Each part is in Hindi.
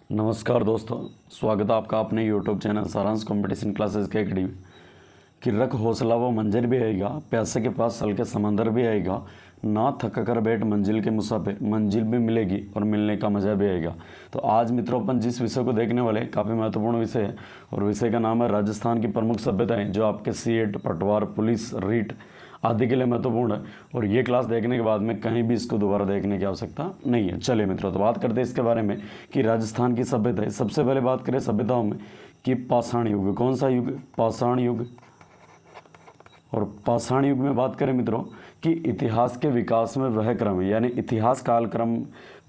नमस्कार दोस्तों, स्वागत है आपका अपने यूट्यूब चैनल सारांश कंपटीशन क्लासेस के अकेडमी। कि रख हौसला वो मंजर भी आएगा, प्यासे के पास सल के समंदर भी आएगा, ना थक कर बैठ मंजिल के मुसाफिर, मंजिल भी मिलेगी और मिलने का मज़ा भी आएगा। तो आज मित्रों अपन जिस विषय को देखने वाले काफ़ी महत्वपूर्ण विषय है और विषय का नाम है राजस्थान की प्रमुख सभ्यताएं, जो आपके सीएट, पटवार, पुलिस, रीट आदि के लिए महत्वपूर्ण है। और ये क्लास देखने के बाद में कहीं भी इसको दोबारा देखने की आवश्यकता नहीं है। चलिए मित्रों, तो बात करते हैं इसके बारे में कि राजस्थान की सभ्यता है। सबसे पहले बात करें सभ्यताओं में कि पाषाण युग। कौन सा युग? पाषाण युग। और पाषाण युग में बात करें मित्रों कि इतिहास के विकास में वह क्रम, यानी इतिहास कालक्रम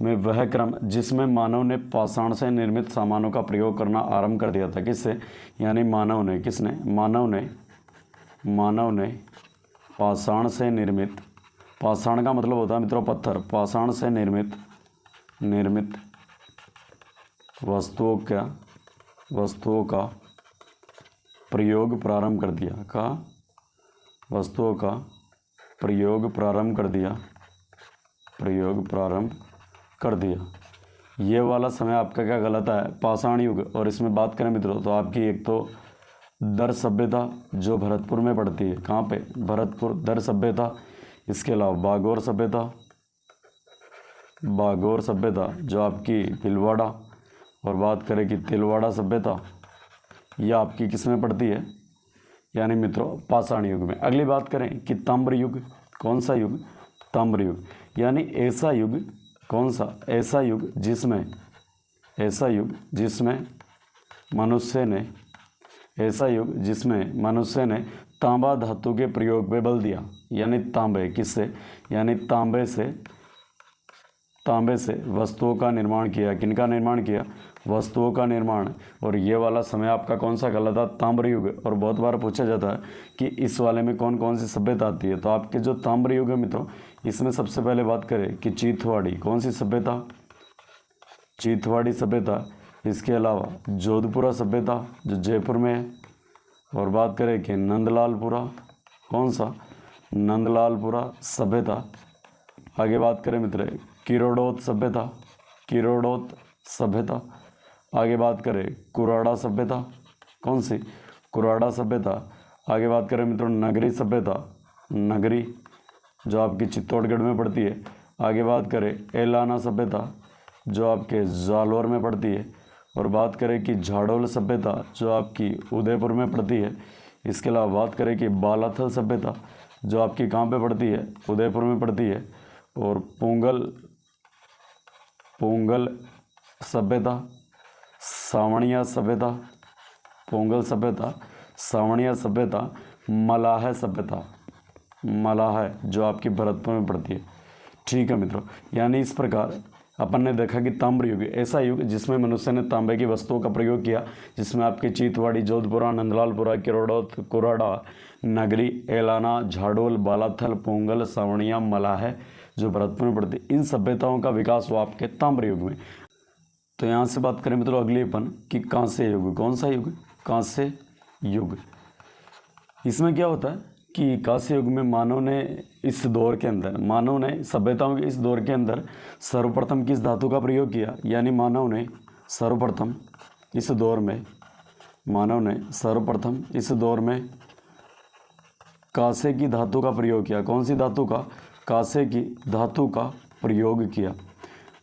में वह क्रम जिसमें मानव ने पाषाण से निर्मित सामानों का प्रयोग करना आरंभ कर दिया था। किससे? यानी मानव ने। किसने? मानव ने पाषाण से निर्मित, पाषाण का मतलब होता है मित्रों पत्थर, पाषाण से निर्मित वस्तुओं का प्रयोग प्रारंभ कर दिया। वस्तुओं का प्रयोग प्रारंभ कर दिया। ये वाला समय आपका क्या गलत है? पाषाण युग। और इसमें बात करें मित्रों तो आपकी एक तो दर सभ्यता जो भरतपुर में पड़ती है। कहाँ पे? भरतपुर, दर सभ्यता। इसके अलावा बागोर सभ्यता जो आपकी भीलवाड़ा। और बात करें कि तिलवाड़ा सभ्यता, यह आपकी किस में पड़ती है? यानी मित्रों पाषाण युग में। अगली बात करें कि ताम्र युग। कौन सा युग? ताम्र युग। यानी ऐसा युग, कौन सा? ऐसा युग जिसमें मनुष्य ने तांबा धातु के प्रयोग पे बल दिया। यानी तांबे, किससे? यानी तांबे से वस्तुओं का निर्माण किया। किनका निर्माण किया? वस्तुओं का निर्माण। और ये वाला समय आपका कौन सा कहलाता? ताम्र युग। और बहुत बार पूछा जाता है कि इस वाले में कौन कौन सी सभ्यता आती है। तो आपके जो ताम्र युग है मित्रों, इसमें सबसे पहले बात करें कि चीथवाड़ी। कौन सी सभ्यता? चीथवाड़ी सभ्यता। इसके अलावा जोधपुरा सभ्यता जो जयपुर में है। और बात करें कि नंदलालपुरा। कौन सा? नंदलालपुरा सभ्यता। आगे बात करें मित्र किरोड़ोत सभ्यता। आगे बात करें कुराड़ा सभ्यता। कौन सी? कुराड़ा सभ्यता। आगे बात करें मित्रों नगरी सभ्यता, नगरी जो आपकी चित्तौड़गढ़ में पड़ती है। आगे बात करें एलाना सभ्यता जो आपके जालौर में पड़ती है। और बात करें कि झाड़ोल सभ्यता जो आपकी उदयपुर में पड़ती है। इसके अलावा बात करें कि बालाथल सभ्यता जो आपकी कहाँ पे पड़ती है? उदयपुर में पड़ती है। और पोंगल सभ्यता, सावणिया सभ्यता, पोंगल सभ्यता, सावणिया सभ्यता, मलाह सभ्यता, मलाह जो आपकी भरतपुर में पड़ती है। ठीक है मित्रों, यानी इस प्रकार अपन ने देखा कि ताम्र युग ऐसा युग जिसमें मनुष्य ने तांबे की वस्तुओं का प्रयोग किया, जिसमें आपकी चीतवाड़ी, जोधपुरा, नंदलालपुरा, किरोड़ोत, कुराड़ा, नगरी, एलाना, झाड़ोल, बालाथल, पोंगल, सावणिया, मलाह जो भरतपुर में पड़ती, इन सभ्यताओं का विकास हुआ आपके ताम्र युग में। तो यहाँ से बात करें मित्रों अगली अपन कि कांस्य युग। कौन सा युग? कांस्य युग। इसमें क्या होता है कि कांस्य युग में मानव ने सभ्यताओं के इस दौर के अंदर सर्वप्रथम किस धातु का प्रयोग किया? यानी मानव ने सर्वप्रथम इस दौर में कांसे की धातु का प्रयोग किया। कौन सी धातु का? कांसे की धातु का प्रयोग किया।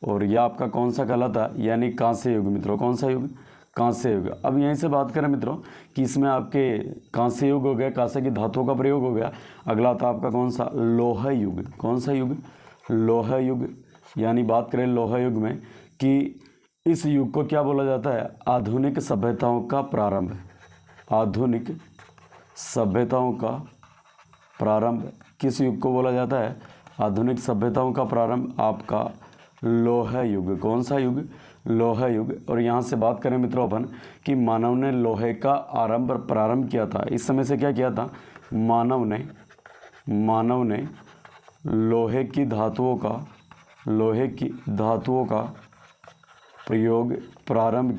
और यह आपका कौन सा कहलाता है? यानी कांस्य युग मित्रों। कौन सा युग? कांस्य युग। अब यहीं से बात करें मित्रों कि इसमें आपके कांस्य युग हो गया, कांसे की धातुओं का प्रयोग हो गया। अगला था आपका कौन सा? लोह युग। कौन सा युग? लोह युग। यानी बात करें लोह युग में कि इस युग को क्या बोला जाता है? आधुनिक सभ्यताओं का प्रारंभ। आधुनिक सभ्यताओं का प्रारंभ किस युग को बोला जाता है? आधुनिक सभ्यताओं का प्रारंभ आपका लोह युग। कौन सा युग? लोह युग। और यहाँ से बात करें मित्रों अपन कि मानव ने लोहे का प्रारंभ किया था। इस समय से क्या किया था? मानव ने लोहे की धातुओं का प्रयोग प्रारंभ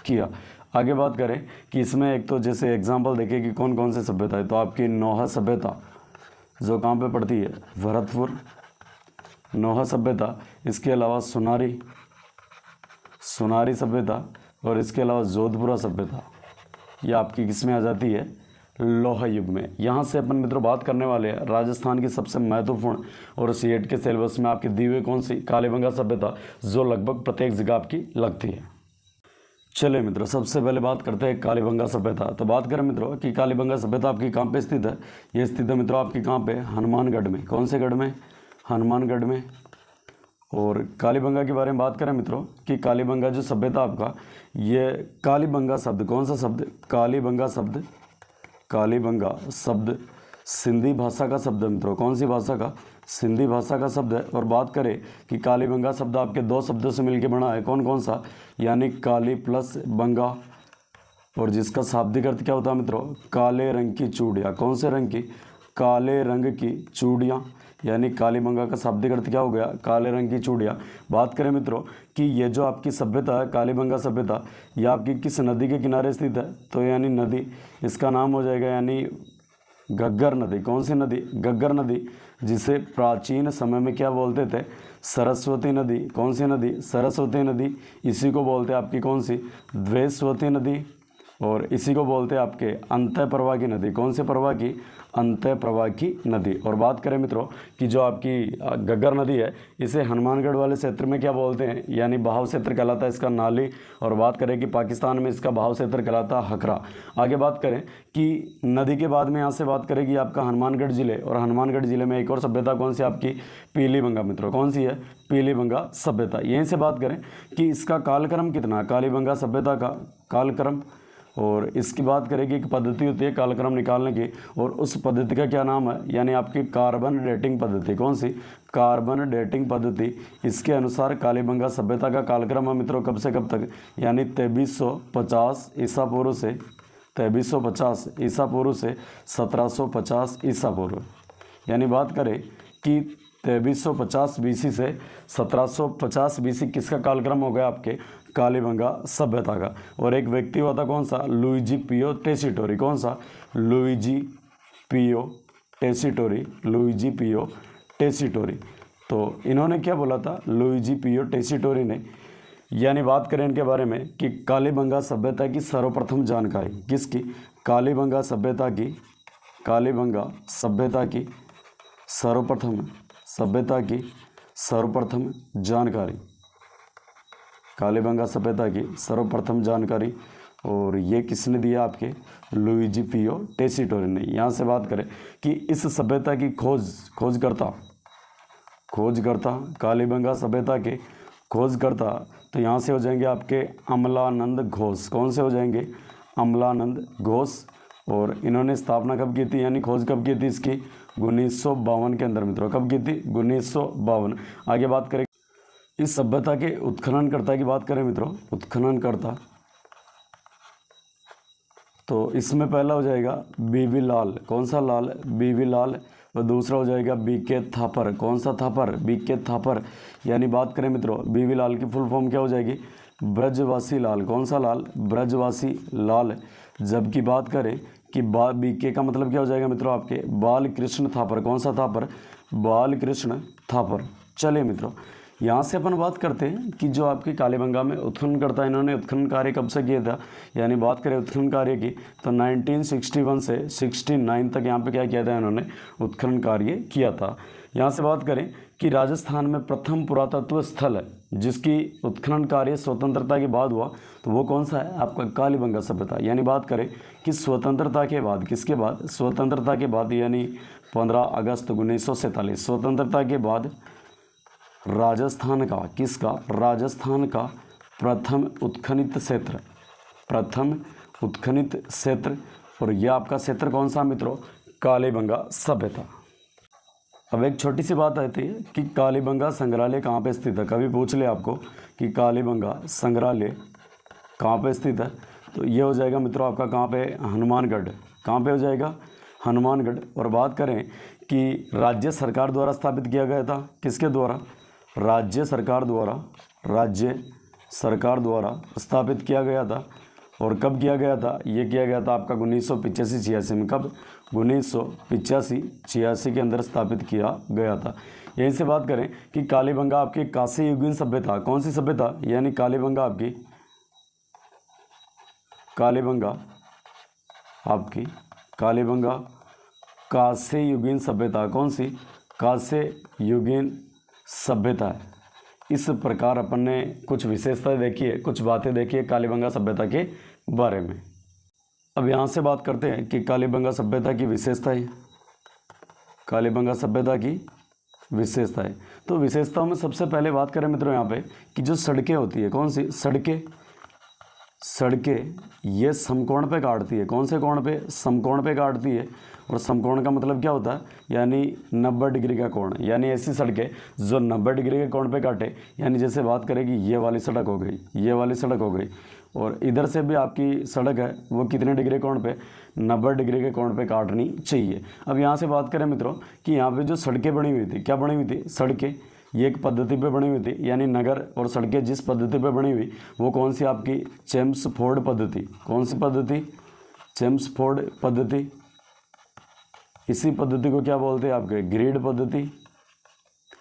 किया। आगे बात करें कि इसमें एक तो जैसे एग्जाम्पल देखें कि कौन कौन से सभ्यता है। तो आपकी नौहा सभ्यता जो कहाँ पे पड़ती है? भरतपुर, नौहा सभ्यता। इसके अलावा सुनारी सभ्यता और इसके अलावा जोधपुरा सभ्यता, ये आपकी किस में आ जाती है, लोहा युग में। यहाँ से अपन मित्रों बात करने वाले हैं राजस्थान की सबसे महत्वपूर्ण और सीएट के सिलेबस में आपकी दी हुई कौन सी, कालीबंगा सभ्यता, जो लगभग प्रत्येक जगह आपकी लगती है। चलिए मित्रों, सबसे पहले बात करते हैं कालीबंगा सभ्यता। तो बात करें मित्रों कि कालीबंगा सभ्यता आपकी कहाँ पे स्थित है, ये स्थित है मित्रों आपकी कहाँ पे, हनुमानगढ़ में। कौन से गढ़ में, हनुमानगढ़ में। और कालीबंगा के बारे में बात करें मित्रों कि कालीबंगा जो सभ्यता आपका, ये कालीबंगा शब्द, कौन सा शब्द, कालीबंगा शब्द, कालीबंगा शब्द सिंधी भाषा का शब्द है मित्रों। कौन सी भाषा का, सिंधी भाषा का शब्द है। और बात करें कि कालीबंगा शब्द आपके दो शब्दों से मिलकर बना है, कौन कौन सा, यानी काली प्लस बंगा, और जिसका शाब्दिक अर्थ क्या होता है मित्रों, काले रंग की चूड़ियाँ। कौन से रंग की, काले रंग की चूड़ियाँ, यानी कालीबंगा का शाब्दिक अर्थ क्या हो गया, काले रंग की चूड़ियाँ। बात करें मित्रों कि ये जो आपकी सभ्यता है कालीबंगा सभ्यता, ये आपकी किस नदी के किनारे स्थित है, तो यानी नदी, इसका नाम हो जाएगा यानी घग्गर नदी। कौन सी नदी, घग्गर नदी, जिसे प्राचीन समय में क्या बोलते थे, सरस्वती नदी। कौन सी नदी, सरस्वती नदी। इसी को बोलते हैं आपकी कौन सी, द्वेषवती नदी। और इसी को बोलते हैं आपके अंतः प्रवाह की नदी। कौन से प्रवाह की, अंतः प्रवाह की नदी। और बात करें मित्रों कि जो आपकी घग्गर नदी है, इसे हनुमानगढ़ वाले क्षेत्र में क्या बोलते हैं, यानी बहाव क्षेत्र कहलाता है इसका, नाली। और बात करें कि पाकिस्तान में इसका बहाव क्षेत्र कहलाता है हकरा। आगे बात करें कि नदी के बाद में यहाँ से बात करेगी आपका हनुमानगढ़ जिले, और हनुमानगढ़ जिले में एक और सभ्यता कौन सी आपकी, पीलीबंगा मित्रों। कौन सी है, पीलीबंगा सभ्यता। यहीं से बात करें कि इसका कालक्रम कितना, कालीबंगा सभ्यता का कालक्रम, और इसकी बात करेंगे एक पद्धति होती है कालक्रम निकालने की, और उस पद्धति का क्या नाम है, यानी आपकी कार्बन डेटिंग पद्धति। कौन सी, कार्बन डेटिंग पद्धति। इसके अनुसार कालीबंगा सभ्यता का कालक्रम है मित्रों कब से कब तक, यानी 2350 ईसा पूर्व से, 2350 ईसा पूर्व से 1750 ईसा पूर्व। यानी बात करें कि 2350 बीसी से 1750 बीसी किसका कालक्रम हो गया आपके, कालीबंगा सभ्यता का। और एक व्यक्ति हुआ था कौन सा, लुइजी पियो टेसिटोरी। कौन सा, लुइजी पियो टेसिटोरी, लुइजी पियो टेसिटोरी। तो इन्होंने क्या बोला था, लुइजी पियो टेसिटोरी ने। यानी बात करें इनके बारे में कि कालीबंगा सभ्यता की सर्वप्रथम जानकारी, किसकी, कालीबंगा सभ्यता की, कालीबंगा सभ्यता की सर्वप्रथम, सभ्यता की सर्वप्रथम जानकारी, कालीबंगा सभ्यता की सर्वप्रथम जानकारी। और ये किसने दिया, आपके लुइजी पियो टेसिटोरी ने। यहाँ से बात करें कि इस सभ्यता की खोजकर्ता कालीबंगा सभ्यता के खोजकर्ता, तो यहाँ से हो जाएंगे आपके अमलानंद घोष। कौन से हो जाएंगे, अमलानंद घोष। और इन्होंने स्थापना कब की थी, यानी खोज कब की थी इसकी, 1952 के अंदर मित्रों। कब की थी, 1952। आगे बात करें इस सभ्यता के उत्खननकर्ता की बात करें मित्रों, उत्खननकर्ता, तो इसमें पहला हो जाएगा बीवी लाल। कौन सा लाल, बीवी लाल। और दूसरा हो जाएगा बीके थापर। कौन सा थापर, बीके थापर। यानी बात करें मित्रों बीवी लाल की फुल फॉर्म क्या हो जाएगी, ब्रजवासी लाल। कौन सा लाल, ब्रजवासी लाल। जबकि बात करें कि बीके का मतलब क्या हो जाएगा मित्रों आपके, बाल कृष्ण थापर। कौन सा थापर, बाल कृष्ण थापर। चलिए मित्रों यहाँ से अपन बात करते हैं कि जो आपकी कालीबंगा में उत्खनन करता है, इन्होंने उत्खनन कार्य कब से किया था, यानी बात करें उत्खनन कार्य की तो 1961 से 69 तक यहाँ पे क्या किया था, इन्होंने उत्खनन कार्य किया था। यहाँ से बात करें कि राजस्थान में प्रथम पुरातत्व स्थल है जिसकी उत्खनन कार्य स्वतंत्रता के बाद हुआ, तो वो कौन सा है आपका, कालीबंगा सभ्यता। यानी बात करें कि स्वतंत्रता के बाद, किसके बाद, स्वतंत्रता के बाद, यानी 15 अगस्त 1947 स्वतंत्रता के बाद राजस्थान का, किसका, राजस्थान का प्रथम उत्खनित क्षेत्र, प्रथम उत्खनित क्षेत्र। और यह आपका क्षेत्र कौन सा मित्रों, कालीबंगा सभ्यता। अब एक छोटी सी बात आती है कि कालीबंगा संग्रहालय कहाँ पे स्थित है। कभी पूछ ले आपको कि कालीबंगा संग्रहालय कहाँ पे स्थित है, तो ये हो जाएगा मित्रों आपका कहाँ पे, हनुमानगढ़। कहाँ पे हो जाएगा, हनुमानगढ़। और बात करें कि राज्य सरकार द्वारा स्थापित किया गया था, किसके द्वारा, राज्य सरकार द्वारा, राज्य सरकार द्वारा स्थापित किया गया था। और कब किया गया था, ये किया गया था आपका 1985-86 में। कब, 1985-86 के अंदर स्थापित किया गया था। यहीं से बात करें कि कालीबंगा आपकी कांस्य युगीन सभ्यता, कौन सी सभ्यता, यानी कालीबंगा आपकी कालीबंगा कांस्य युगीन सभ्यता, कौन सी, कांस्य युगीन सभ्यता है। इस प्रकार अपन ने कुछ विशेषताएं देखी है, कुछ बातें देखी है कालीबंगा सभ्यता के बारे में। अब यहाँ से बात करते हैं कि कालीबंगा सभ्यता की विशेषताएं, कालीबंगा सभ्यता की विशेषताएं। तो विशेषताओं में सबसे पहले बात करें मित्रों यहाँ पे कि जो सड़कें होती है, कौन सी सड़कें ये समकोण पे काटती है, कौन से कोण पे, समकोण पे काटती है। और समकोण का मतलब क्या होता है, यानी 90 डिग्री का कोण, यानी ऐसी सड़कें जो 90 डिग्री के कोण पे काटे। यानी जैसे बात करें कि ये वाली सड़क हो गई, ये वाली सड़क हो गई, और इधर से भी आपकी सड़क है वो कितने डिग्री कोण पे, 90 डिग्री के कोण पे काटनी चाहिए। अब यहाँ से बात करें मित्रों कि यहाँ पे जो सड़कें बनी हुई थी, क्या बनी हुई थी, सड़कें ये एक पद्धति पे बनी हुई थी, यानी नगर और सड़कें जिस पद्धति पे बनी हुई वो कौन सी आपकी चेम्सफोर्ड पद्धति, कौन सी पद्धति, चेम्सफोर्ड पद्धति। इसी पद्धति को क्या बोलते हैं आपके, ग्रिड पद्धति,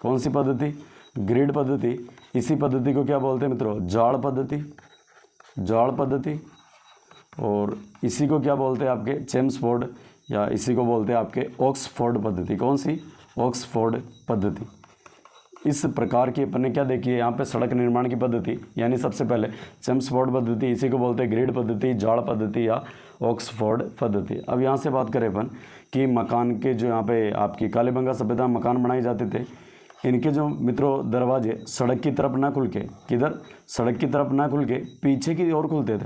कौन सी पद्धति, ग्रिड पद्धति। इसी पद्धति को क्या बोलते हैं मित्रों, जाड़ पद्धति, जाड़ पद्धति। और इसी को क्या बोलते हैं आपके, चेम्सफोर्ड, या इसी को बोलते हैं आपके ऑक्सफोर्ड पद्धति, कौन सी, ऑक्सफोर्ड पद्धति। इस प्रकार की अपन ने क्या देखी है यहाँ पे सड़क निर्माण की पद्धति, यानी सबसे पहले चेम्सफोर्ड पद्धति, इसी को बोलते हैं ग्रिड पद्धति, जाड़ पद्धति या ऑक्सफोर्ड पद्धति। अब यहाँ से बात करें अपन कि मकान के जो यहाँ पे आपकी कालीबंगा सभ्यता मकान बनाए जाते थे, इनके जो मित्रों दरवाजे सड़क की तरफ ना खुल के, किधर, सड़क की तरफ ना खुल के पीछे की ओर खुलते थे,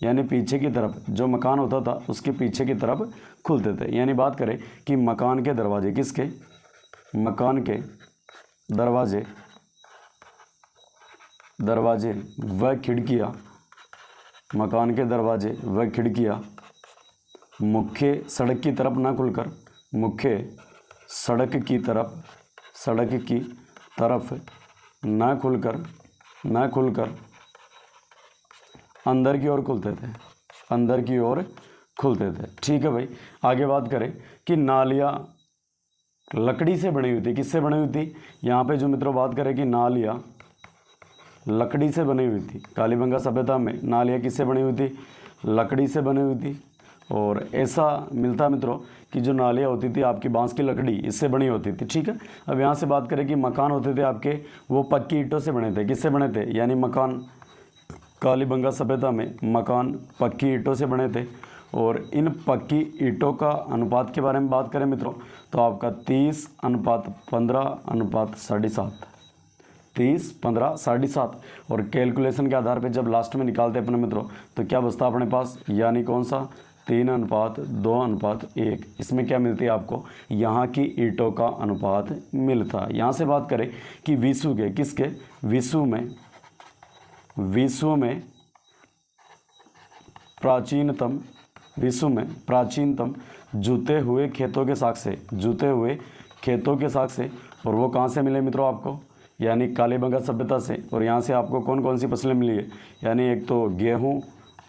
यानी पीछे की तरफ जो मकान होता था उसके पीछे की तरफ खुलते थे। यानी बात करें कि मकान के दरवाजे, किसके, मकान के दरवाजे व खिड़कियाँ, मकान के दरवाजे व खिड़कियाँ मुख्य सड़क की तरफ ना खुलकर, मुख्य सड़क की तरफ ना खुलकर अंदर की ओर खुलते थे, अंदर की ओर खुलते थे। ठीक है भाई। आगे बात करें कि नालियाँ लकड़ी से बनी हुई थी, किससे बनी हुई थी, यहाँ पे जो मित्रों बात करें कि नालियाँ लकड़ी से बनी हुई थी। कालीबंगा सभ्यता में नालियाँ किससे बनी हुई थी, लकड़ी से बनी हुई थी। और ऐसा मिलता मित्रों कि जो नालियाँ होती थी आपकी बांस की लकड़ी इससे बनी होती थी। ठीक है। अब यहाँ से बात करें कि मकान होते थे आपके वो पक्की ईंटों से बने थे, किससे बने थे, यानी मकान कालीबंगा सभ्यता में मकान पक्की ईंटों से बने थे। और इन पक्की ईंटों का अनुपात के बारे में बात करें मित्रों तो आपका 30:15:7, 30:15:7। और कैलकुलेशन के आधार पे जब लास्ट में निकालते अपने मित्रों तो क्या बचता अपने पास, यानी कौन सा, 3:2:1। इसमें क्या मिलती है आपको, यहाँ की ईंटों का अनुपात मिलता है। यहाँ से बात करें कि विश्व के, किसके, विश्व प्राचीनतम जूते हुए खेतों के साक्ष्य, और वो कहाँ से मिले मित्रों आपको, यानी कालीबंगा सभ्यता से। और यहाँ से आपको कौन कौन सी फसलें मिली है, यानी एक तो गेहूँ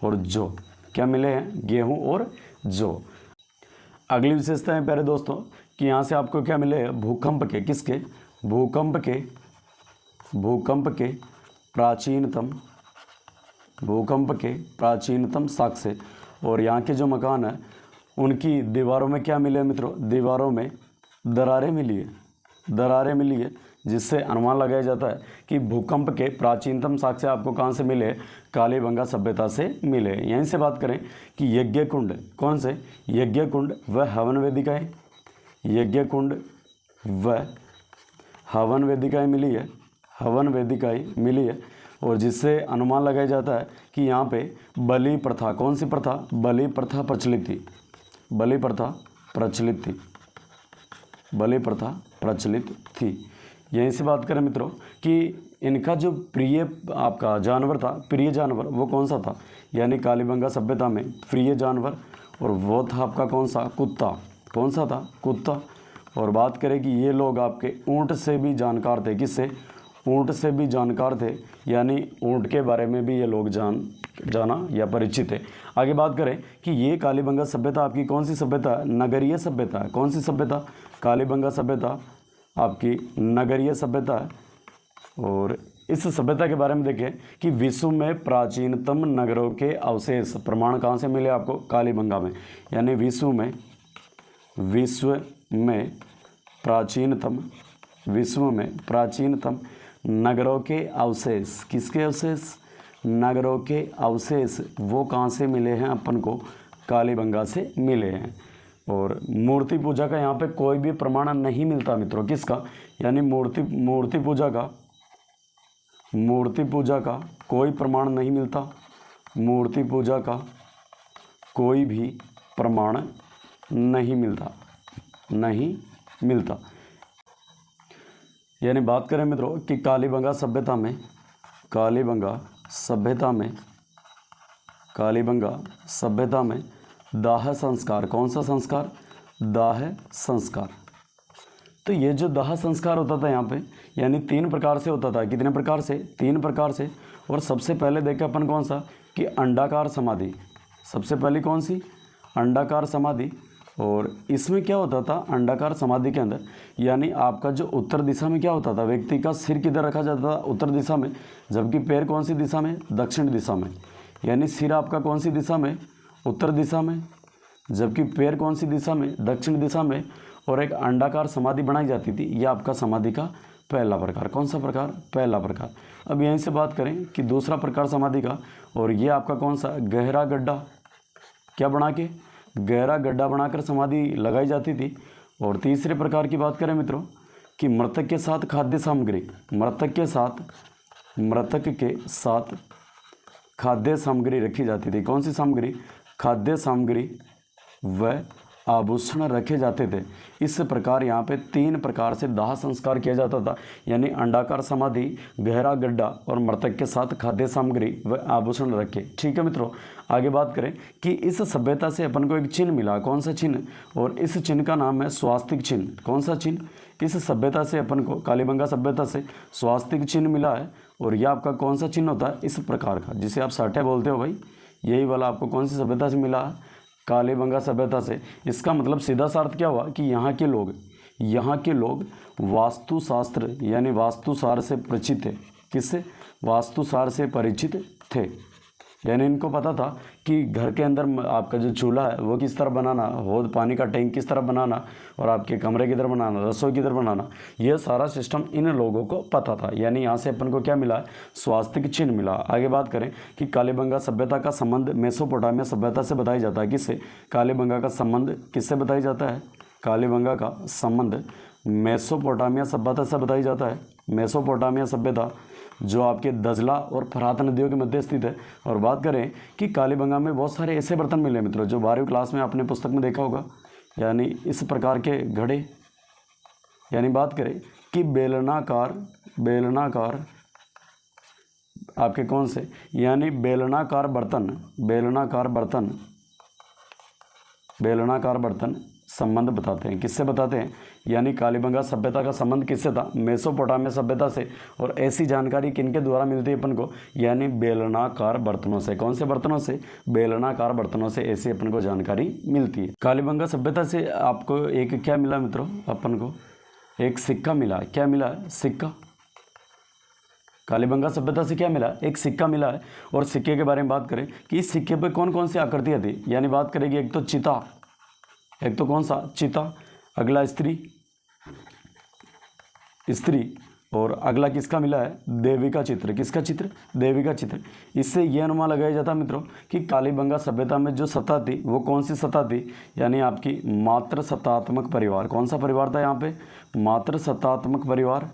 और जौ, क्या मिले हैं, गेहूँ और जौ। अगली विशेषता है प्यारे दोस्तों कि यहाँ से आपको क्या मिले, भूकंप के, किसके, भूकंप के प्राचीनतम साक्ष्य। और यहाँ के जो मकान है उनकी दीवारों में क्या मिले मित्रों, दीवारों में दरारें मिली है, जिससे अनुमान लगाया जाता है कि भूकंप के प्राचीनतम साक्ष्य आपको कहाँ से मिले, कालीबंगा सभ्यता से मिले। यहीं से बात करें कि यज्ञ कुंड, कौन से, यज्ञ कुंड व हवन वेदिकाएं मिली है, और जिससे अनुमान लगाया जाता है कि यहाँ पे बलि प्रथा, कौन सी प्रथा, बलि प्रथा प्रचलित थी। यहीं से बात करें मित्रों कि इनका जो प्रिय जानवर वो कौन सा था, यानी कालीबंगा सभ्यता में प्रिय जानवर, और वो था आपका कौन सा, कुत्ता, कौन सा था, कुत्ता। और बात करें कि ये लोग आपके ऊँट से भी जानकार थे, किससे, ऊँट से भी जानकार थे, यानी ऊँट के बारे में भी ये लोग जाना या परिचित है। आगे बात करें कि ये कालीबंगा सभ्यता आपकी कौन सी सभ्यता है, नगरीय सभ्यता है, कौन सी सभ्यता, कालीबंगा सभ्यता आपकी नगरीय सभ्यता है। और इस सभ्यता के बारे में देखें कि विश्व में प्राचीनतम नगरों के अवशेष प्रमाण कहाँ से मिले आपको? कालीबंगा में। यानी विश्व में प्राचीनतम नगरों के अवशेष, किसके अवशेष? नगरों के अवशेष वो कहाँ से मिले हैं अपन को? कालीबंगा से मिले हैं। और मूर्ति पूजा का यहाँ पे कोई भी प्रमाण नहीं मिलता मित्रों, किसका? यानी मूर्ति पूजा का कोई प्रमाण नहीं मिलता। मूर्ति पूजा का कोई भी प्रमाण नहीं मिलता। यानी बात करें मित्रों कि कालीबंगा सभ्यता में दाह संस्कार, कौन सा संस्कार? दाह संस्कार। तो ये जो दाह संस्कार होता था यहाँ पे, यानी 3 प्रकार से होता था। कितने प्रकार से? 3 प्रकार से। और सबसे पहले देखें अपन कौन सा? कि अंडाकार समाधि। सबसे पहले कौन सी? अंडाकार समाधि। और इसमें क्या होता था अंडाकार समाधि के अंदर? यानी आपका जो उत्तर दिशा में क्या होता था? व्यक्ति का सिर किधर रखा जाता था? उत्तर दिशा में। जबकि पैर कौन सी दिशा में? दक्षिण दिशा में। यानी सिर आपका कौन सी दिशा में? उत्तर दिशा में। जबकि पैर कौन सी दिशा में? दक्षिण दिशा में। और एक अंडाकार समाधि बनाई जाती थी। यह आपका समाधि का पहला प्रकार। कौन सा प्रकार? पहला प्रकार। अब यहीं से बात करें कि दूसरा प्रकार समाधि का, और ये आपका कौन सा? गहरा गड्ढा। क्या बना के? गहरा गड्ढा बनाकर समाधि लगाई जाती थी। और तीसरे प्रकार की बात करें मित्रों कि मृतक के साथ खाद्य सामग्री, मृतक के साथ खाद्य सामग्री रखी जाती थी। कौन सी सामग्री? खाद्य सामग्री व आभूषण रखे जाते थे। इस प्रकार यहाँ पे 3 प्रकार से दाह संस्कार किया जाता था। यानी अंडाकार समाधि, गहरा गड्ढा और मृतक के साथ खाद्य सामग्री व आभूषण रखे। ठीक है मित्रों, आगे बात करें कि इस सभ्यता से अपन को एक चिन्ह मिला। कौन सा चिन्ह? और इस चिन्ह का नाम है स्वास्तिक चिन्ह। कौन सा चिन्ह? इस सभ्यता से अपन को, कालीबंगा सभ्यता से स्वास्तिक चिन्ह मिला है। और यह आपका कौन सा चिन्ह होता है? इस प्रकार का, जिसे आप साठे बोलते हो भाई, यही वाला आपको कौन सी सभ्यता से मिला है? कालीबंगा सभ्यता से। इसका मतलब सीधा सा अर्थ क्या हुआ कि यहाँ के लोग वास्तुशास्त्र यानी वास्तुसार से परिचित थे। किससे? वास्तुसार से परिचित थे। यानी इनको पता था कि घर के अंदर आपका जो चूल्हा है वो किस तरह बनाना, हौद पानी का टैंक किस तरह बनाना, और आपके कमरे किधर बनाना, रसोई किधर बनाना, यह सारा सिस्टम इन लोगों को पता था। यानी यहाँ से अपन को क्या मिला? स्वास्तिक चिन्ह मिला। आगे बात करें कि कालीबंगा सभ्यता का संबंध मेसोपोटामिया सभ्यता से बताया जाता है। किससे? कालीबंगा का संबंध किससे बताया जाता है? कालीबंगा का संबंध मेसोपोटामिया सभ्यता से बताया जाता है। मेसोपोटामिया सभ्यता जो आपके दजला और फरात नदियों के मध्य स्थित है। और बात करें कि कालीबंगा में बहुत सारे ऐसे बर्तन मिले मित्रों जो 12वीं क्लास में आपने पुस्तक में देखा होगा, यानी इस प्रकार के घड़े। यानी बात करें कि बेलनाकार आपके कौन से? यानी बेलनाकार बर्तन संबंध बताते हैं। किससे बताते हैं? यानी कालीबंगा सभ्यता का संबंध किससे था? मेसोपोटामिया सभ्यता से। और ऐसी जानकारी किनके द्वारा मिलती है अपन को? यानी बेलनाकार बर्तनों से। कौन से बर्तनों से? बेलनाकार बर्तनों से ऐसी अपन को जानकारी मिलती है। कालीबंगा सभ्यता से आपको एक क्या मिला मित्रों? अपन को एक सिक्का मिला। क्या मिला? सिक्का। कालीबंगा सभ्यता से क्या मिला? एक सिक्का मिला है। और सिक्के के बारे में बात करें कि इस सिक्के पर कौन कौन सी आकृतियाँ थी? यानी बात करेंगे एक तो चिता, एक तो कौन सा? चिता। अगला स्त्री। और अगला किसका मिला है? देवी का चित्र। किसका चित्र? देवी का चित्र। इससे यह अनुमान लगाया जाता मित्रों कि कालीबंगा सभ्यता में जो सत्ता थी वो कौन सी सत्ता थी? यानी आपकी मातृ सत्तात्मक परिवार। कौन सा परिवार था यहाँ पे? मातृ सत्तात्मक परिवार।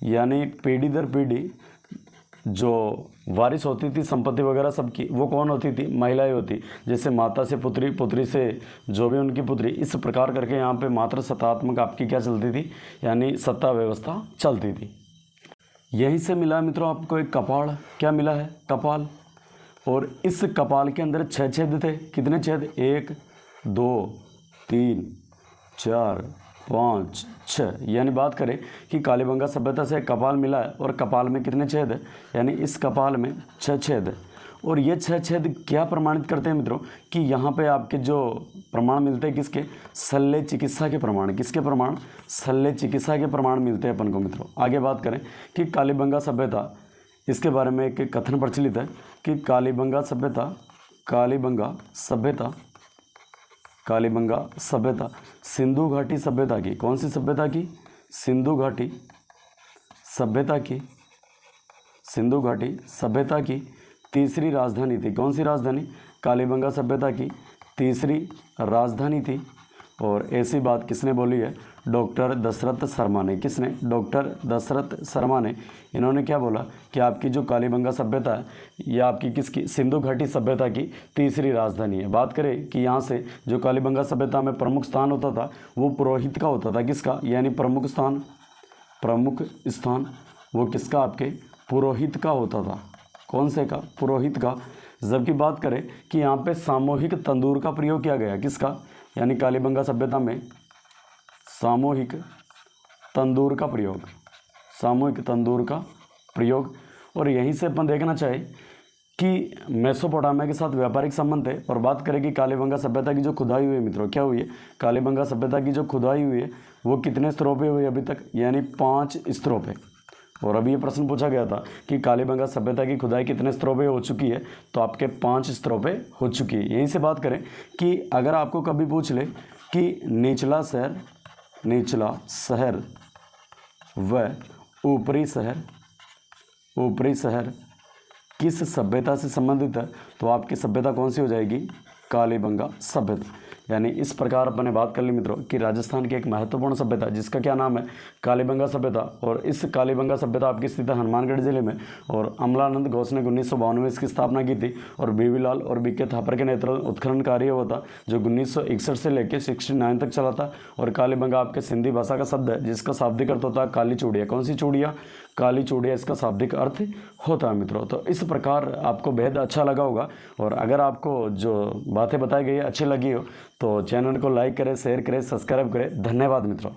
यानी पीढ़ी दर पीढ़ी जो वारिस होती थी संपत्ति वगैरह सबकी, वो कौन होती थी? महिलाएं होती। जैसे माता से पुत्री, पुत्री से जो भी उनकी पुत्री, इस प्रकार करके यहाँ पे मातृ सत्तात्मक आपकी क्या चलती थी? यानी सत्ता व्यवस्था चलती थी। यहीं से मिला मित्रों आपको एक कपाल। क्या मिला है? कपाल। और इस कपाल के अंदर 6 छेद थे। कितने छेद? 1 2 3 4 5 6। यानी बात करें कि कालीबंगा सभ्यता से कपाल मिला है। और कपाल में कितने छेद है? यानी इस कपाल में 6 छेद है। और ये 6 छेद क्या प्रमाणित करते हैं मित्रों कि यहाँ पे आपके जो प्रमाण मिलते हैं किसके, शल्य चिकित्सा के प्रमाण। किसके प्रमाण, शल्य चिकित्सा के प्रमाण मिलते हैं अपन को मित्रों। आगे बात करें कि कालीबंगा सभ्यता, इसके बारे में एक कथन प्रचलित है कि कालीबंगा सभ्यता सिंधु घाटी सभ्यता की, कौन सी सभ्यता की, सिंधु घाटी सभ्यता की तीसरी राजधानी थी। कौन सी राजधानी, कालीबंगा सभ्यता की तीसरी राजधानी थी। और ऐसी बात किसने बोली है, डॉक्टर दशरथ शर्मा ने। किसने, डॉक्टर दशरथ शर्मा ने। इन्होंने क्या बोला कि आपकी जो कालीबंगा सभ्यता है ये आपकी किसकी, सिंधु घाटी सभ्यता की तीसरी राजधानी है। बात करें कि यहाँ से जो कालीबंगा सभ्यता में प्रमुख स्थान होता था वो पुरोहित का होता था। किसका, यानी प्रमुख स्थान वो किसका, आपके पुरोहित का होता था। कौन से का, पुरोहित का। जबकि बात करें कि यहाँ पे सामूहिक तंदूर का प्रयोग किया गया। किसका, यानी कालीबंगा सभ्यता में सामूहिक तंदूर का प्रयोग। और यहीं से अपन देखना चाहे कि मेसोपोटामिया के साथ व्यापारिक संबंध है। और बात करें कि कालीबंगा सभ्यता की जो खुदाई हुई है मित्रों, क्या हुई है, कालीबंगा सभ्यता की जो खुदाई हुई है वो कितने स्तरों पे हुई है अभी तक, यानी 5 स्तरों पे। और अभी ये प्रश्न पूछा गया था कि कालीबंगा सभ्यता की खुदाई कितने स्तरों पे हो चुकी है, तो आपके 5 स्तरों पे हो चुकी है। यहीं से बात करें कि अगर आपको कभी पूछ ले कि निचला शहर व ऊपरी शहर किस सभ्यता से संबंधित है, तो आपकी सभ्यता कौन सी हो जाएगी, कालीबंगा सभ्यता। यानी इस प्रकार अपन ने बात कर ली मित्रों कि राजस्थान की एक महत्वपूर्ण सभ्यता जिसका क्या नाम है, कालीबंगा सभ्यता। और इस कालीबंगा सभ्यता आपकी स्थित है हनुमानगढ़ जिले में। और अमलानंद घोष ने 1952 में इसकी स्थापना की थी। और बीवी लाल और बीके थापर के नेतृत्व उत्खनन कार्य हुआ था जो 1961 से लेकर 69 तक चला था। और कालीबंगा आपके सिंधी भाषा का शब्द है जिसका शाब्दिक अर्थ होता है काली चूड़िया। कौन सी चूड़िया, काली चूड़िया इसका शाब्दिक अर्थ होता है मित्रों। तो इस प्रकार आपको बेहद अच्छा लगा होगा। और अगर आपको जो बातें बताई गई अच्छी लगी हो तो चैनल को लाइक करें, शेयर करें, सब्सक्राइब करें। धन्यवाद मित्रों।